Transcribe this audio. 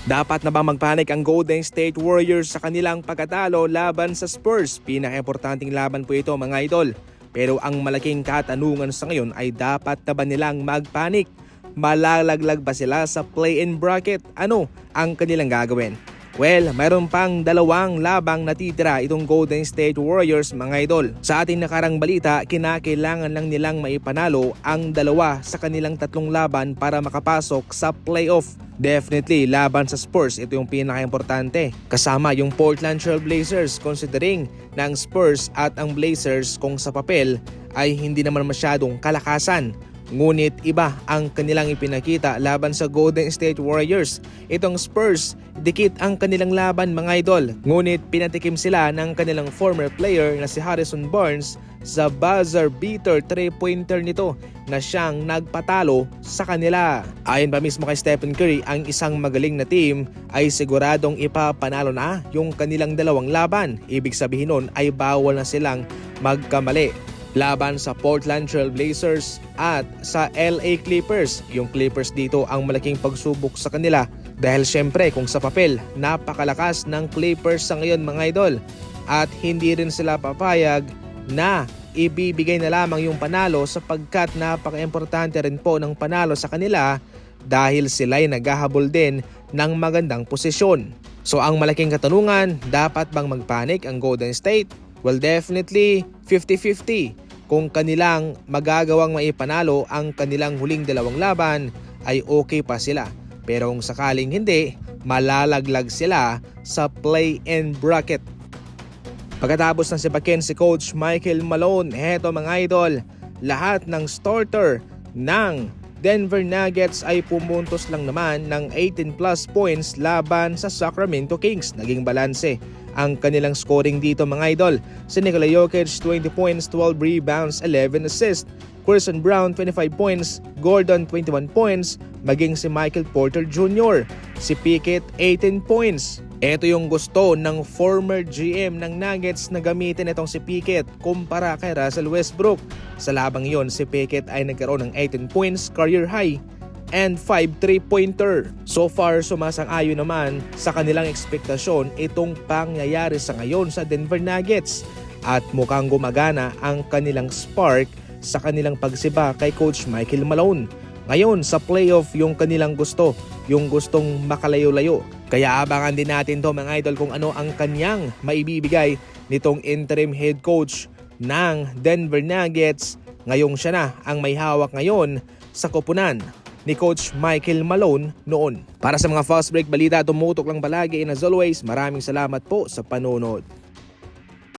Dapat na ba magpanik ang Golden State Warriors sa kanilang pagkatalo laban sa Spurs? Pinaka-importanting laban po ito mga idol. Pero ang malaking katanungan sa ngayon ay dapat na ba nilang magpanik? Malalaglag ba sila sa play-in bracket? Ano ang kanilang gagawin? Well, mayroon pang dalawang labang natitira itong Golden State Warriors mga idol. Sa ating nakarang balita, kinakailangan lang nilang maipanalo ang dalawa sa kanilang tatlong laban para makapasok sa playoff. Definitely, laban sa Spurs, ito yung pinaka-importante. Kasama yung Portland Trail Blazers considering na ang Spurs at ang Blazers kung sa papel ay hindi naman masyadong kalakasan. Ngunit iba ang kanilang ipinakita laban sa Golden State Warriors. Itong Spurs, dikit ang kanilang laban mga idol. Ngunit pinatikim sila ng kanilang former player na si Harrison Barnes sa buzzer beater 3-pointer nito na siyang nagpatalo sa kanila. Ayon pa mismo kay Stephen Curry, ang isang magaling na team ay siguradong ipapanalo na yung kanilang dalawang laban. Ibig sabihin nun ay bawal na silang magkamali laban sa Portland Trail Blazers at sa LA Clippers. Yung Clippers dito ang malaking pagsubok sa kanila dahil syempre kung sa papel napakalakas ng Clippers sa ngayon mga idol at hindi rin sila papayag na ibibigay na lamang yung panalo sapagkat napaka-importante rin po ng panalo sa kanila dahil sila'y naghahabol din ng magandang posisyon. So ang malaking katanungan, dapat bang magpanik ang Golden State? Well, definitely 50-50. Kung kanilang magagawang maipanalo ang kanilang huling dalawang laban ay okay pa sila. Pero kung sakaling hindi, malalaglag sila sa play-in bracket. Pagkatapos ng sipakin si Coach Michael Malone, heto mga idol, lahat ng starter ng Denver Nuggets ay pumuntos lang naman ng 18 plus points laban sa Sacramento Kings. Naging balanse ang kanilang scoring dito mga idol. Si Nikola Jokic 20 points, 12 rebounds, 11 assists. Christian Brown 25 points, Gordon 21 points, maging si Michael Porter Jr. Si Pickett 18 points. Ito yung gusto ng former GM ng Nuggets na gamitin itong si Pickett kumpara kay Russell Westbrook. Sa labang yon, si Pickett ay nagkaroon ng 18 points, career high, and 5 3-pointer. So far, sumasang-ayon naman sa kanilang ekspektasyon itong pangyayari sa ngayon sa Denver Nuggets at mukhang gumagana ang kanilang spark sa kanilang pagsiba kay Coach Michael Malone. Ngayon sa playoff yung kanilang gusto, yung gustong makalayo-layo. Kaya abangan din natin to mga idol kung ano ang kanyang maibibigay nitong interim head coach ng Denver Nuggets. Ngayong siya na ang may hawak ngayon sa koponan ni Coach Michael Malone noon. Para sa mga fast break balita, tumutok lang palagi, and as always, maraming salamat po sa panonood.